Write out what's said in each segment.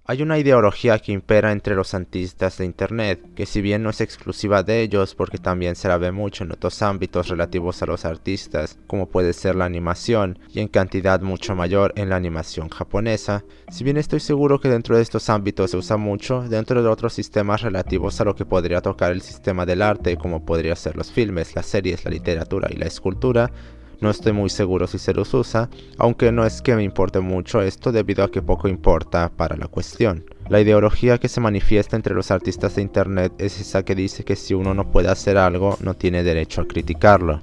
Hay una ideología que impera entre los artistas de Internet, que si bien no es exclusiva de ellos porque también se la ve mucho en otros ámbitos relativos a los artistas, como puede ser la animación, y en cantidad mucho mayor en la animación japonesa, si bien estoy seguro que dentro de estos ámbitos se usa mucho, dentro de otros sistemas relativos a lo que podría tocar el sistema del arte, como podría ser los filmes, las series, la literatura y la escultura, no estoy muy seguro si se los usa, aunque no es que me importe mucho esto debido a que poco importa para la cuestión. La ideología que se manifiesta entre los artistas de Internet es esa que dice que si uno no puede hacer algo, no tiene derecho a criticarlo.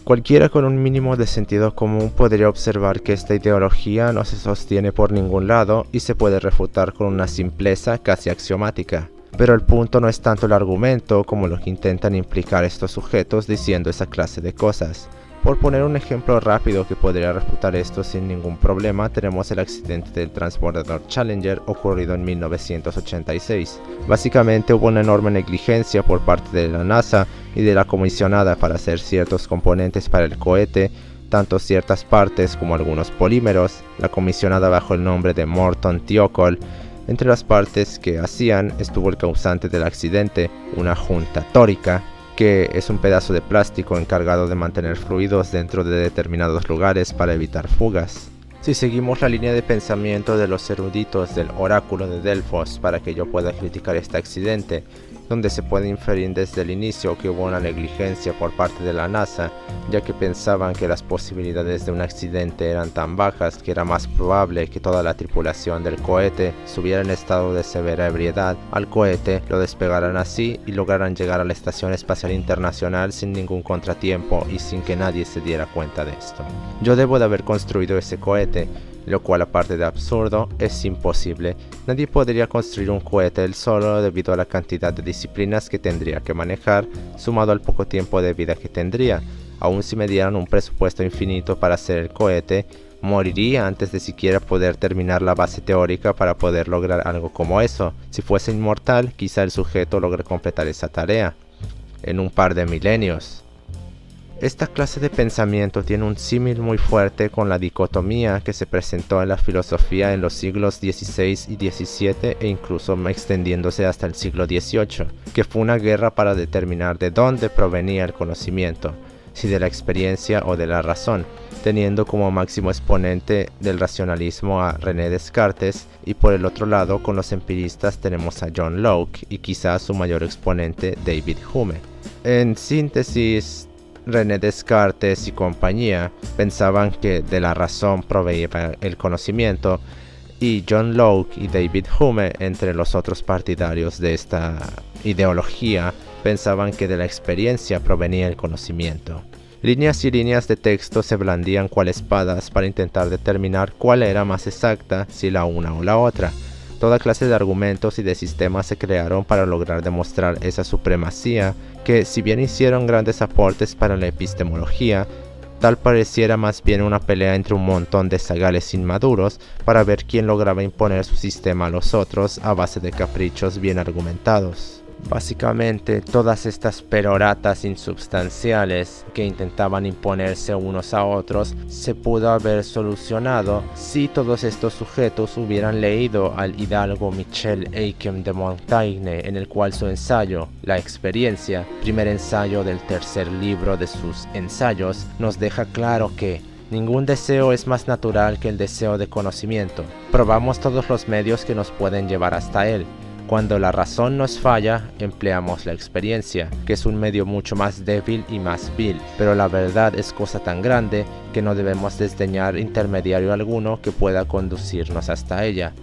Cualquiera con un mínimo de sentido común podría observar que esta ideología no se sostiene por ningún lado y se puede refutar con una simpleza casi axiomática. Pero el punto no es tanto el argumento como lo que intentan implicar estos sujetos diciendo esa clase de cosas. Por poner un ejemplo rápido que podría refutar esto sin ningún problema, tenemos el accidente del transbordador Challenger ocurrido en 1986. Básicamente hubo una enorme negligencia por parte de la NASA y de la comisionada para hacer ciertos componentes para el cohete, tanto ciertas partes como algunos polímeros, la comisionada bajo el nombre de Morton Thiokol. Entre las partes que hacían estuvo el causante del accidente, una junta tórica, que es un pedazo de plástico encargado de mantener fluidos dentro de determinados lugares para evitar fugas. Si seguimos la línea de pensamiento de los eruditos del oráculo de Delfos para que yo pueda criticar este accidente, donde se puede inferir desde el inicio que hubo una negligencia por parte de la NASA, ya que pensaban que las posibilidades de un accidente eran tan bajas que era más probable que toda la tripulación del cohete estuviera en estado de severa ebriedad al cohete, lo despegaran así y lograran llegar a la Estación Espacial Internacional sin ningún contratiempo y sin que nadie se diera cuenta de esto. Yo debo de haber construido ese cohete, lo cual aparte de absurdo, es imposible. Nadie podría construir un cohete él solo debido a la cantidad de disciplinas que tendría que manejar, sumado al poco tiempo de vida que tendría. Aun si me dieran un presupuesto infinito para hacer el cohete, moriría antes de siquiera poder terminar la base teórica para poder lograr algo como eso. Si fuese inmortal, quizá el sujeto logre completar esa tarea en un par de milenios. Esta clase de pensamiento tiene un símil muy fuerte con la dicotomía que se presentó en la filosofía en los siglos XVI y XVII e incluso extendiéndose hasta el siglo XVIII, que fue una guerra para determinar de dónde provenía el conocimiento, si de la experiencia o de la razón, teniendo como máximo exponente del racionalismo a René Descartes y por el otro lado con los empiristas tenemos a John Locke y quizás su mayor exponente David Hume. En síntesis, René Descartes y compañía pensaban que de la razón proveía el conocimiento y John Locke y David Hume, entre los otros partidarios de esta ideología, pensaban que de la experiencia provenía el conocimiento. Líneas y líneas de texto se blandían cual espadas para intentar determinar cuál era más exacta, si la una o la otra. Toda clase de argumentos y de sistemas se crearon para lograr demostrar esa supremacía que, si bien hicieron grandes aportes para la epistemología, tal pareciera más bien una pelea entre un montón de zagales inmaduros para ver quién lograba imponer su sistema a los otros a base de caprichos bien argumentados. Básicamente, todas estas peroratas insubstanciales que intentaban imponerse unos a otros se pudo haber solucionado si todos estos sujetos hubieran leído al hidalgo Michel Eycken de Montaigne, en el cual su ensayo, La experiencia, primer ensayo del tercer libro de sus ensayos, nos deja claro que ningún deseo es más natural que el deseo de conocimiento. Probamos todos los medios que nos pueden llevar hasta él. Cuando la razón nos falla, empleamos la experiencia, que es un medio mucho más débil y más vil, pero la verdad es cosa tan grande que no debemos desdeñar intermediario alguno que pueda conducirnos hasta ella,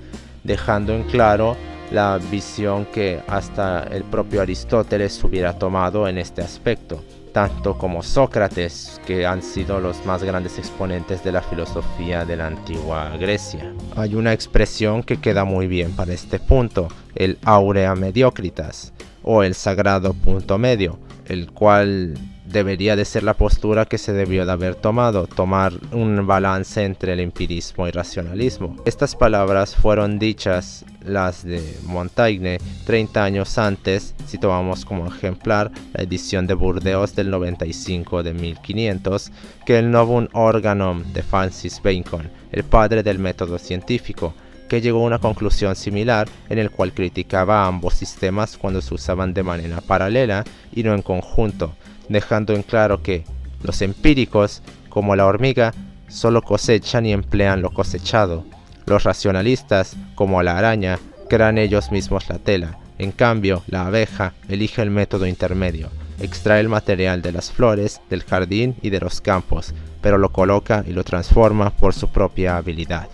dejando en claro la visión que hasta el propio Aristóteles hubiera tomado en este aspecto, tanto como Sócrates, que han sido los más grandes exponentes de la filosofía de la antigua Grecia. Hay una expresión que queda muy bien para este punto, el aurea mediocritas, o el sagrado punto medio, el cual debería de ser la postura que se debió de haber tomado, tomar un balance entre el empirismo y racionalismo. Estas palabras fueron dichas, las de Montaigne, 30 años antes, si tomamos como ejemplar la edición de Burdeos del 95 de 1500, que el Novum Organum de Francis Bacon, el padre del método científico, que llegó a una conclusión similar en el cual criticaba a ambos sistemas cuando se usaban de manera paralela y no en conjunto, dejando en claro que los empíricos, como la hormiga, solo cosechan y emplean lo cosechado. Los racionalistas, como la araña, crean ellos mismos la tela. En cambio, la abeja elige el método intermedio. Extrae el material de las flores, del jardín y de los campos, pero lo coloca y lo transforma por su propia habilidad.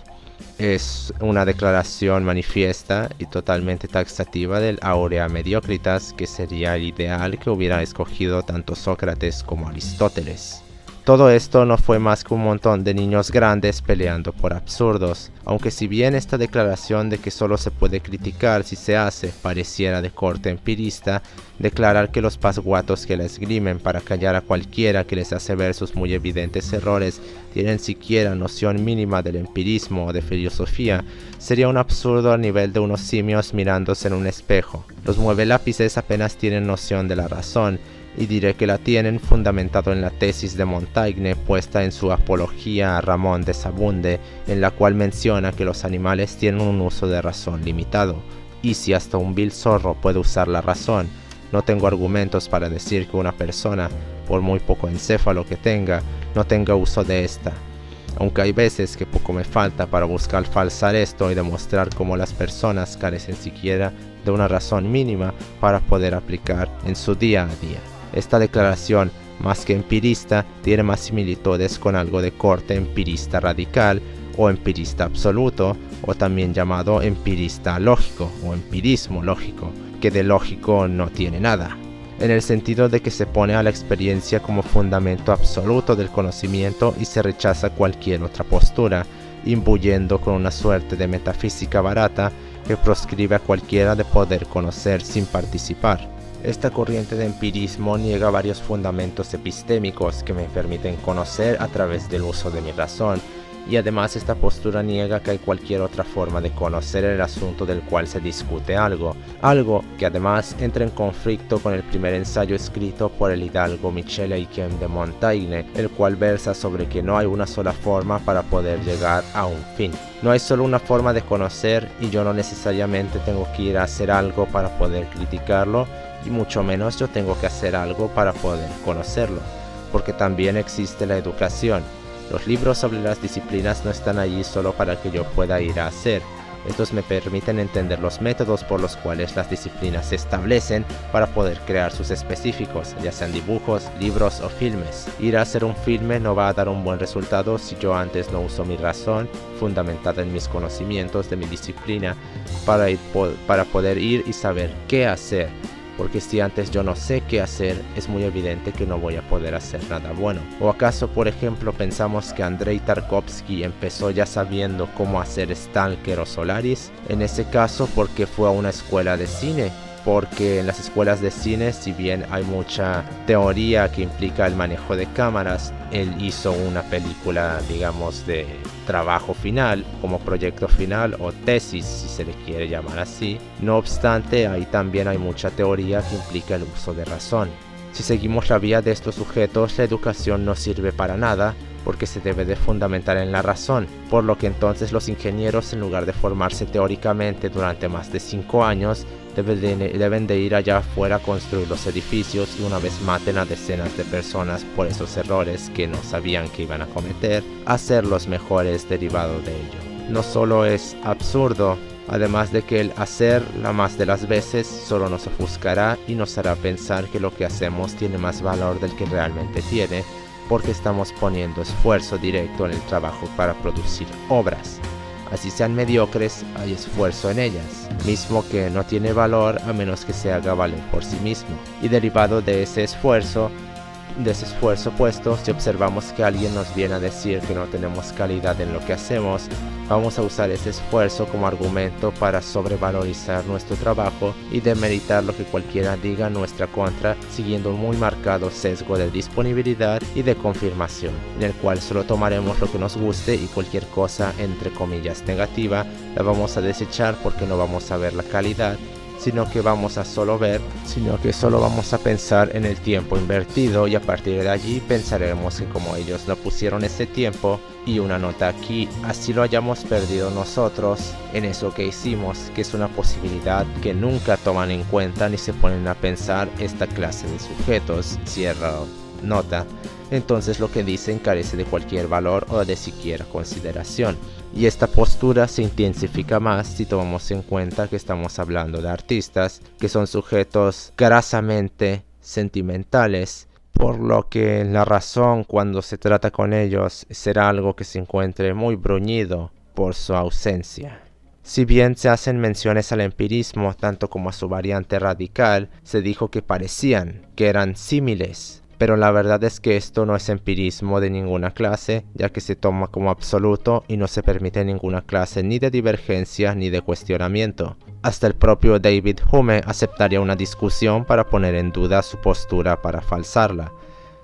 Es una declaración manifiesta y totalmente taxativa del aurea mediocritas, que sería el ideal que hubiera escogido tanto Sócrates como Aristóteles. Todo esto no fue más que un montón de niños grandes peleando por absurdos, aunque si bien esta declaración de que solo se puede criticar si se hace pareciera de corte empirista, declarar que los pasguatos que la esgrimen para callar a cualquiera que les hace ver sus muy evidentes errores tienen siquiera noción mínima del empirismo o de filosofía, sería un absurdo al nivel de unos simios mirándose en un espejo. Los muevelápices apenas tienen noción de la razón, y diré que la tienen fundamentado en la tesis de Montaigne puesta en su apología a Ramón de Sabunde, en la cual menciona que los animales tienen un uso de razón limitado, y si hasta un vil zorro puede usar la razón, no tengo argumentos para decir que una persona, por muy poco encéfalo que tenga, no tenga uso de esta. Aunque hay veces que poco me falta para buscar falsar esto y demostrar cómo las personas carecen siquiera de una razón mínima para poder aplicar en su día a día. Esta declaración, más que empirista, tiene más similitudes con algo de corte empirista radical o empirista absoluto, o también llamado empirista lógico o empirismo lógico, que de lógico no tiene nada, en el sentido de que se pone a la experiencia como fundamento absoluto del conocimiento y se rechaza cualquier otra postura, imbuyendo con una suerte de metafísica barata que proscribe a cualquiera de poder conocer sin participar. Esta corriente de empirismo niega varios fundamentos epistémicos que me permiten conocer a través del uso de mi razón, y además esta postura niega que hay cualquier otra forma de conocer el asunto del cual se discute algo que además entra en conflicto con el primer ensayo escrito por el hidalgo Michel Eyquem de Montaigne, el cual versa sobre que no hay una sola forma para poder llegar a un fin. No hay solo una forma de conocer, y yo no necesariamente tengo que ir a hacer algo para poder criticarlo, y mucho menos yo tengo que hacer algo para poder conocerlo, porque también existe la educación. Los libros sobre las disciplinas no están allí solo para que yo pueda ir a hacer. Estos me permiten entender los métodos por los cuales las disciplinas se establecen para poder crear sus específicos, ya sean dibujos, libros o filmes. Ir a hacer un filme no va a dar un buen resultado si yo antes no uso mi razón, fundamentada en mis conocimientos de mi disciplina, para poder ir y saber qué hacer. Porque si antes yo no sé qué hacer, es muy evidente que no voy a poder hacer nada bueno. ¿O acaso, por ejemplo, pensamos que Andrei Tarkovsky empezó ya sabiendo cómo hacer Stalker o Solaris? En ese caso, porque fue a una escuela de cine. Porque en las escuelas de cine, si bien hay mucha teoría que implica el manejo de cámaras, él hizo una película, digamos, de trabajo final, como proyecto final o tesis, si se le quiere llamar así. No obstante, ahí también hay mucha teoría que implica el uso de razón. Si seguimos la vía de estos sujetos, la educación no sirve para nada, porque se debe de fundamentar en la razón, por lo que entonces los ingenieros, en lugar de formarse teóricamente durante más de 5 años, deben de ir allá afuera a construir los edificios, y una vez maten a decenas de personas por esos errores que no sabían que iban a cometer, hacer los mejores derivados de ello. No solo es absurdo, además de que el hacer la más de las veces solo nos ofuscará y nos hará pensar que lo que hacemos tiene más valor del que realmente tiene, porque estamos poniendo esfuerzo directo en el trabajo para producir obras. Así sean mediocres, hay esfuerzo en ellas, mismo que no tiene valor a menos que se haga valer por sí mismo. Y derivado de ese esfuerzo puesto, si observamos que alguien nos viene a decir que no tenemos calidad en lo que hacemos, vamos a usar ese esfuerzo como argumento para sobrevalorizar nuestro trabajo y demeritar lo que cualquiera diga en nuestra contra, siguiendo un muy marcado sesgo de disponibilidad y de confirmación, en el cual solo tomaremos lo que nos guste y cualquier cosa entre comillas negativa la vamos a desechar porque no vamos a ver la calidad, sino que solo vamos a pensar en el tiempo invertido, y a partir de allí pensaremos que como ellos no pusieron ese tiempo y una nota aquí, así lo hayamos perdido nosotros en eso que hicimos, que es una posibilidad que nunca toman en cuenta ni se ponen a pensar esta clase de sujetos, cierra nota. Entonces lo que dicen carece de cualquier valor o de siquiera consideración. Y esta postura se intensifica más si tomamos en cuenta que estamos hablando de artistas que son sujetos grasamente sentimentales, por lo que la razón cuando se trata con ellos será algo que se encuentre muy bruñido por su ausencia. Si bien se hacen menciones al empirismo tanto como a su variante radical, se dijo que parecían, que eran símiles. Pero la verdad es que esto no es empirismo de ninguna clase, ya que se toma como absoluto y no se permite ninguna clase ni de divergencia ni de cuestionamiento. Hasta el propio David Hume aceptaría una discusión para poner en duda su postura para falsarla.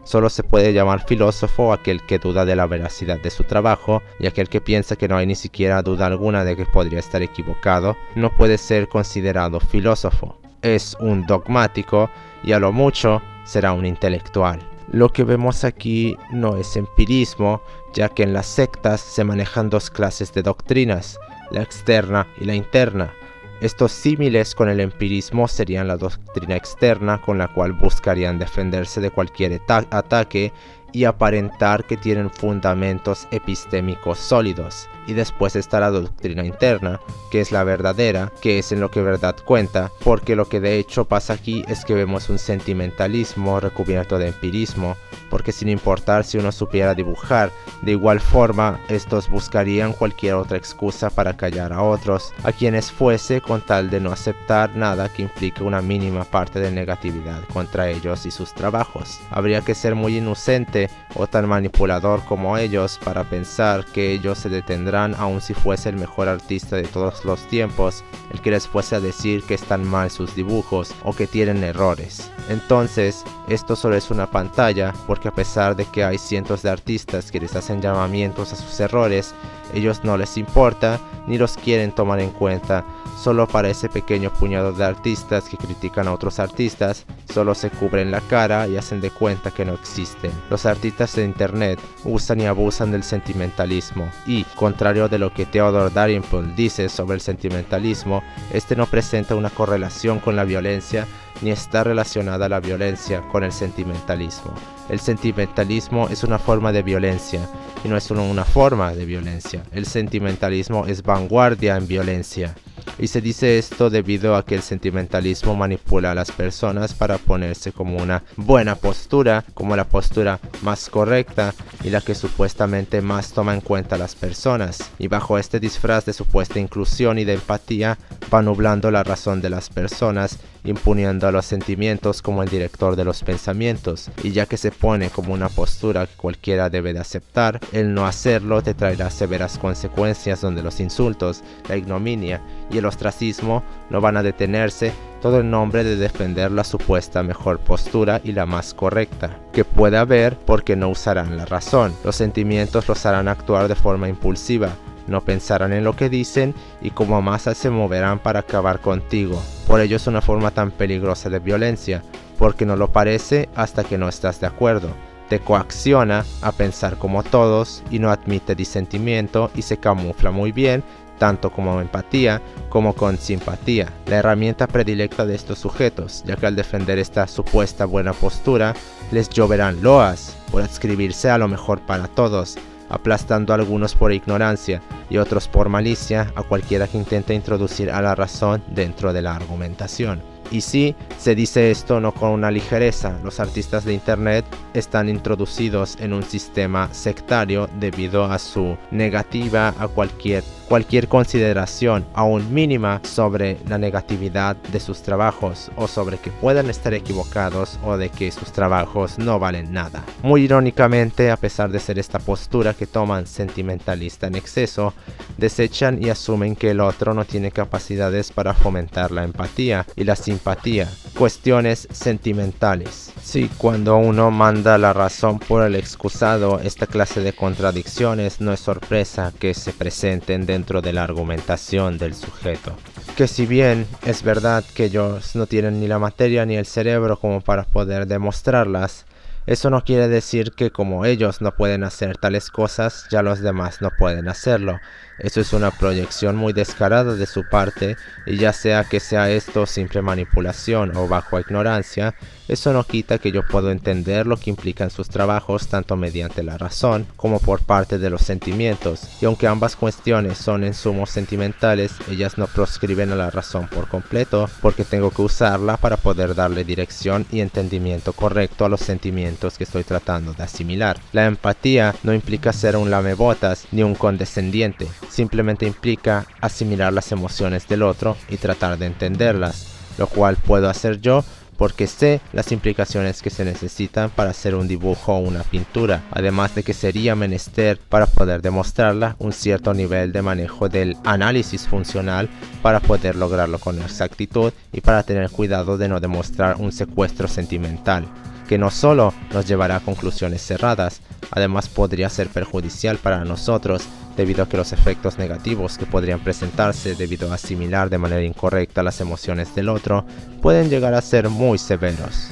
Solo se puede llamar filósofo aquel que duda de la veracidad de su trabajo, y aquel que piensa que no hay ni siquiera duda alguna de que podría estar equivocado, no puede ser considerado filósofo. Es un dogmático y a lo mucho será un intelectual. Lo que vemos aquí no es empirismo, ya que en las sectas se manejan dos clases de doctrinas, la externa y la interna. Estos símiles con el empirismo serían la doctrina externa, con la cual buscarían defenderse de cualquier ataque y aparentar que tienen fundamentos epistémicos sólidos. Y después está la doctrina interna, que es la verdadera, que es en lo que verdad cuenta, porque lo que de hecho pasa aquí es que vemos un sentimentalismo recubierto de empirismo, porque sin importar si uno supiera dibujar, de igual forma estos buscarían cualquier otra excusa para callar a otros, a quienes fuese, con tal de no aceptar nada que implique una mínima parte de negatividad contra ellos y sus trabajos. Habría que ser muy inocente o tan manipulador como ellos para pensar que ellos se detendrán aun si fuese el mejor artista de todos los tiempos, el que les fuese a decir que están mal sus dibujos o que tienen errores. Entonces, esto solo es una pantalla, porque a pesar de que hay cientos de artistas que les hacen llamamientos a sus errores, ellos no les importa ni los quieren tomar en cuenta. Solo para ese pequeño puñado de artistas que critican a otros artistas, solo se cubren la cara y hacen de cuenta que no existen. Los artistas de internet usan y abusan del sentimentalismo y, contrario de lo que Theodore Dalrymple dice sobre el sentimentalismo, este no presenta una correlación con la violencia ni está relacionada la violencia con el sentimentalismo. El sentimentalismo es una forma de violencia y no es solo una forma de violencia. El sentimentalismo es vanguardia en violencia. Y se dice esto debido a que el sentimentalismo manipula a las personas para ponerse como una buena postura, como la postura más correcta y la que supuestamente más toma en cuenta a las personas. Y bajo este disfraz de supuesta inclusión y de empatía, va nublando la razón de las personas, imponiendo a los sentimientos como el director de los pensamientos. Y ya que se pone como una postura que cualquiera debe de aceptar, el no hacerlo te traerá severas consecuencias donde los insultos, la ignominia y el ostracismo no van a detenerse, todo en nombre de defender la supuesta mejor postura y la más correcta que puede haber, porque no usarán la razón. Los sentimientos los harán actuar de forma impulsiva, no pensarán en lo que dicen y como masa se moverán para acabar contigo. Por ello es una forma tan peligrosa de violencia, porque no lo parece hasta que no estás de acuerdo. Te coacciona a pensar como todos y no admite disentimiento y se camufla muy bien, tanto como empatía como con simpatía, la herramienta predilecta de estos sujetos, ya que al defender esta supuesta buena postura, les lloverán loas por adscribirse a lo mejor para todos, aplastando a algunos por ignorancia y otros por malicia a cualquiera que intente introducir a la razón dentro de la argumentación. Y sí, se dice esto no con una ligereza, los artistas de internet están introducidos en un sistema sectario debido a su negativa a cualquier consideración, aún mínima, sobre la negatividad de sus trabajos o sobre que puedan estar equivocados o de que sus trabajos no valen nada. Muy irónicamente, a pesar de ser esta postura que toman sentimentalista en exceso, desechan y asumen que el otro no tiene capacidades para fomentar la empatía y la simpatía, cuestiones sentimentales. Sí, cuando uno manda la razón por el excusado, esta clase de contradicciones no es sorpresa que se presenten dentro de la argumentación del sujeto. que si bien es verdad que ellos no tienen ni la materia ni el cerebro como para poder demostrarlas, eso no quiere decir que como ellos no pueden hacer tales cosas, ya los demás no pueden hacerlo. Eso es una proyección muy descarada de su parte, y ya sea que sea esto simple manipulación o bajo ignorancia, eso no quita que yo puedo entender lo que implican sus trabajos tanto mediante la razón como por parte de los sentimientos, y aunque ambas cuestiones son en sumo sentimentales, ellas no proscriben a la razón por completo, porque tengo que usarla para poder darle dirección y entendimiento correcto a los sentimientos que estoy tratando de asimilar. La empatía no implica ser un lamebotas ni un condescendiente, simplemente implica asimilar las emociones del otro y tratar de entenderlas, lo cual puedo hacer yo porque sé las implicaciones que se necesitan para hacer un dibujo o una pintura, además de que sería menester para poder demostrarla un cierto nivel de manejo del análisis funcional para poder lograrlo con exactitud y para tener cuidado de no demostrar un secuestro sentimental, que no solo nos llevará a conclusiones cerradas, además podría ser perjudicial para nosotros debido a que los efectos negativos que podrían presentarse debido a asimilar de manera incorrecta las emociones del otro pueden llegar a ser muy severos.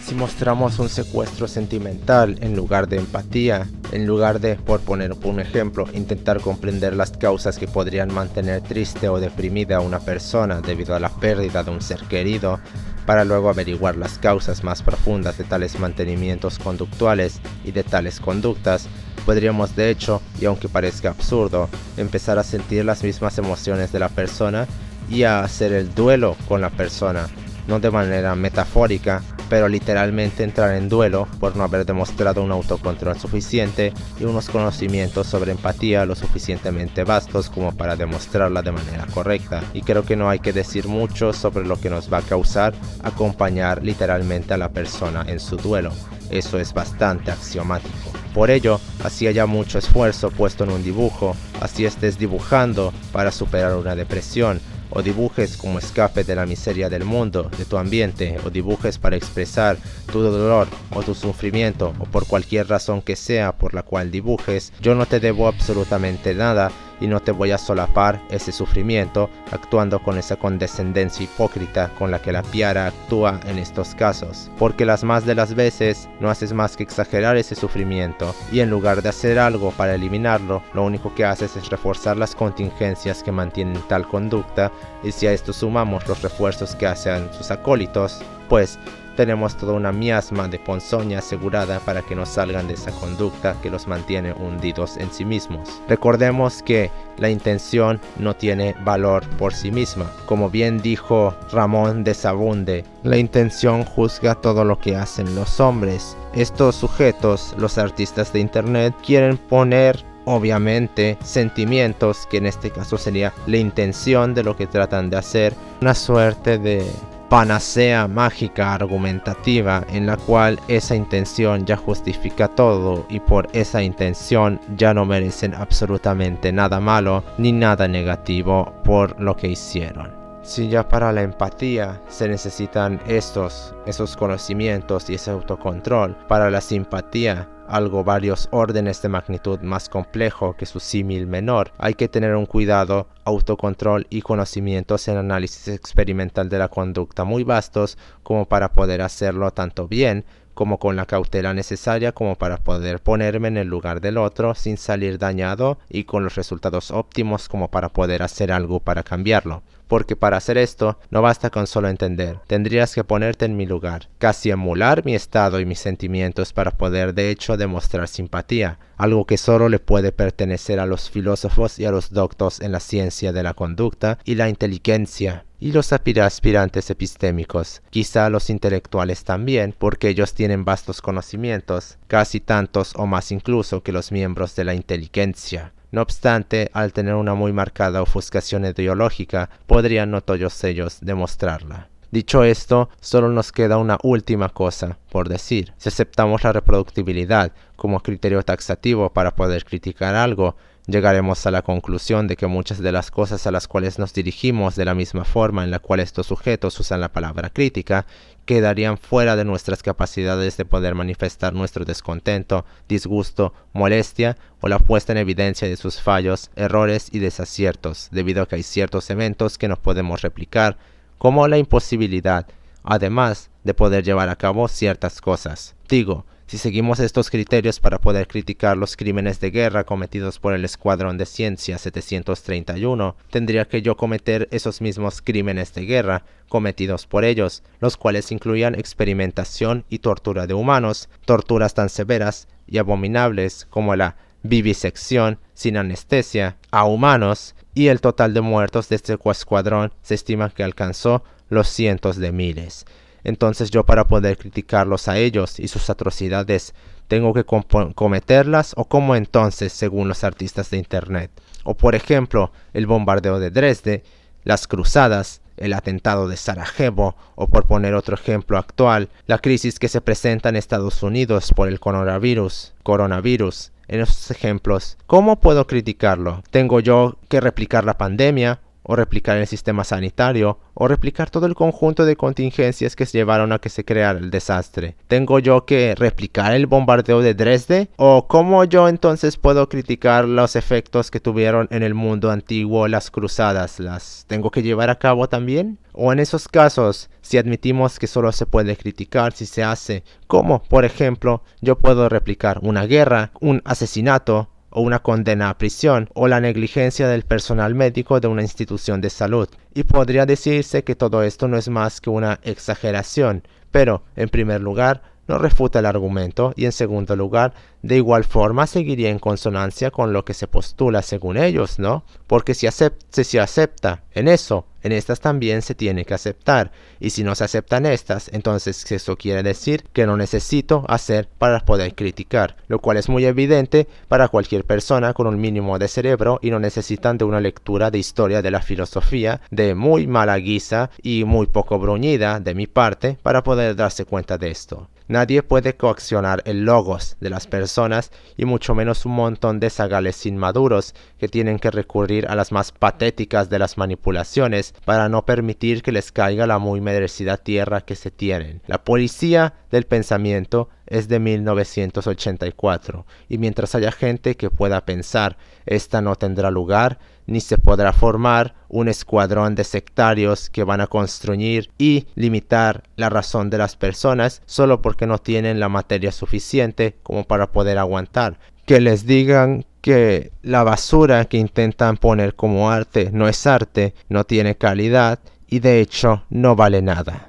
Si mostramos un secuestro sentimental en lugar de empatía, en lugar de, por poner un ejemplo, intentar comprender las causas que podrían mantener triste o deprimida a una persona debido a la pérdida de un ser querido, para luego averiguar las causas más profundas de tales mantenimientos conductuales y de tales conductas, podríamos de hecho, y aunque parezca absurdo, empezar a sentir las mismas emociones de la persona y a hacer el duelo con la persona, no de manera metafórica, pero literalmente entrar en duelo por no haber demostrado un autocontrol suficiente y unos conocimientos sobre empatía lo suficientemente vastos como para demostrarla de manera correcta. Y creo que no hay que decir mucho sobre lo que nos va a causar acompañar literalmente a la persona en su duelo. Eso es bastante axiomático. Por ello, así haya mucho esfuerzo puesto en un dibujo, así estés dibujando para superar una depresión, o dibujes como escape de la miseria del mundo, de tu ambiente, o dibujes para expresar tu dolor o tu sufrimiento, o por cualquier razón que sea por la cual dibujes, yo no te debo absolutamente nada y no te voy a solapar ese sufrimiento actuando con esa condescendencia hipócrita con la que la piara actúa en estos casos, porque las más de las veces no haces más que exagerar ese sufrimiento y en lugar de hacer algo para eliminarlo, lo único que haces es reforzar las contingencias que mantienen tal conducta, y si a esto sumamos los refuerzos que hacen sus acólitos, pues tenemos toda una miasma de ponzoña asegurada para que no salgan de esa conducta que los mantiene hundidos en sí mismos. Recordemos que la intención no tiene valor por sí misma. Como bien dijo Ramón de Sabunde, la intención juzga todo lo que hacen los hombres. Estos sujetos, los artistas de internet, quieren poner obviamente sentimientos, que en este caso sería la intención de lo que tratan de hacer, una suerte de panacea mágica argumentativa en la cual esa intención ya justifica todo y por esa intención ya no merecen absolutamente nada malo ni nada negativo por lo que hicieron. Si ya para la empatía se necesitan esos conocimientos y ese autocontrol, para la simpatía algo varios órdenes de magnitud más complejo que su símil menor, hay que tener un cuidado, autocontrol y conocimientos en análisis experimental de la conducta muy vastos como para poder hacerlo tanto bien como con la cautela necesaria como para poder ponerme en el lugar del otro sin salir dañado y con los resultados óptimos como para poder hacer algo para cambiarlo. Porque para hacer esto no basta con solo entender, tendrías que ponerte en mi lugar, casi emular mi estado y mis sentimientos para poder de hecho demostrar simpatía, algo que solo le puede pertenecer a los filósofos y a los doctos en la ciencia de la conducta y la inteligencia. Y los aspirantes epistémicos, quizá los intelectuales también, porque ellos tienen vastos conocimientos, casi tantos o más incluso que los miembros de la inteligencia. No obstante, al tener una muy marcada ofuscación ideológica, podrían no todos ellos demostrarla. Dicho esto, solo nos queda una última cosa por decir. Si aceptamos la reproductibilidad como criterio taxativo para poder criticar algo, llegaremos a la conclusión de que muchas de las cosas a las cuales nos dirigimos de la misma forma en la cual estos sujetos usan la palabra crítica, quedarían fuera de nuestras capacidades de poder manifestar nuestro descontento, disgusto, molestia o la puesta en evidencia de sus fallos, errores y desaciertos, debido a que hay ciertos eventos que no podemos replicar, como la imposibilidad, además de poder llevar a cabo ciertas cosas. Digo, si seguimos estos criterios para poder criticar los crímenes de guerra cometidos por el Escuadrón de Ciencia 731, tendría que yo cometer esos mismos crímenes de guerra cometidos por ellos, los cuales incluían experimentación y tortura de humanos, torturas tan severas y abominables como la vivisección sin anestesia a humanos, y el total de muertos de este escuadrón se estima que alcanzó los cientos de miles. Entonces yo, para poder criticarlos a ellos y sus atrocidades, tengo que cometerlas, o como entonces según los artistas de internet. O por ejemplo, el bombardeo de Dresde, las cruzadas, el atentado de Sarajevo, o por poner otro ejemplo actual, la crisis que se presenta en Estados Unidos por el coronavirus. En estos ejemplos, ¿cómo puedo criticarlo? ¿Tengo yo que replicar la pandemia, o replicar el sistema sanitario, o replicar todo el conjunto de contingencias que llevaron a que se creara el desastre? ¿Tengo yo que replicar el bombardeo de Dresde? ¿O cómo yo entonces puedo criticar los efectos que tuvieron en el mundo antiguo las cruzadas? ¿Las tengo que llevar a cabo también? O en esos casos, si admitimos que solo se puede criticar si se hace, ¿cómo, por ejemplo, yo puedo replicar una guerra, un asesinato, o una condena a prisión, o la negligencia del personal médico de una institución de salud? Y podría decirse que todo esto no es más que una exageración, pero, en primer lugar, no refuta el argumento, y en segundo lugar, de igual forma seguiría en consonancia con lo que se postula según ellos, ¿no? Porque si se acepta en eso, en estas también se tiene que aceptar, y si no se aceptan estas, entonces eso quiere decir que no necesito hacer para poder criticar, lo cual es muy evidente para cualquier persona con un mínimo de cerebro, y no necesitan de una lectura de historia de la filosofía de muy mala guisa y muy poco bruñida de mi parte para poder darse cuenta de esto. Nadie puede coaccionar el logos de las personas, y mucho menos un montón de zagales inmaduros que tienen que recurrir a las más patéticas de las manipulaciones para no permitir que les caiga la muy merecida tierra que se tienen. La policía del pensamiento es de 1984, y mientras haya gente que pueda pensar, esta no tendrá lugar, ni se podrá formar un escuadrón de sectarios que van a construir y limitar la razón de las personas solo porque no tienen la materia suficiente como para poder aguantar. Que les digan que la basura que intentan poner como arte no es arte, no tiene calidad y de hecho no vale nada.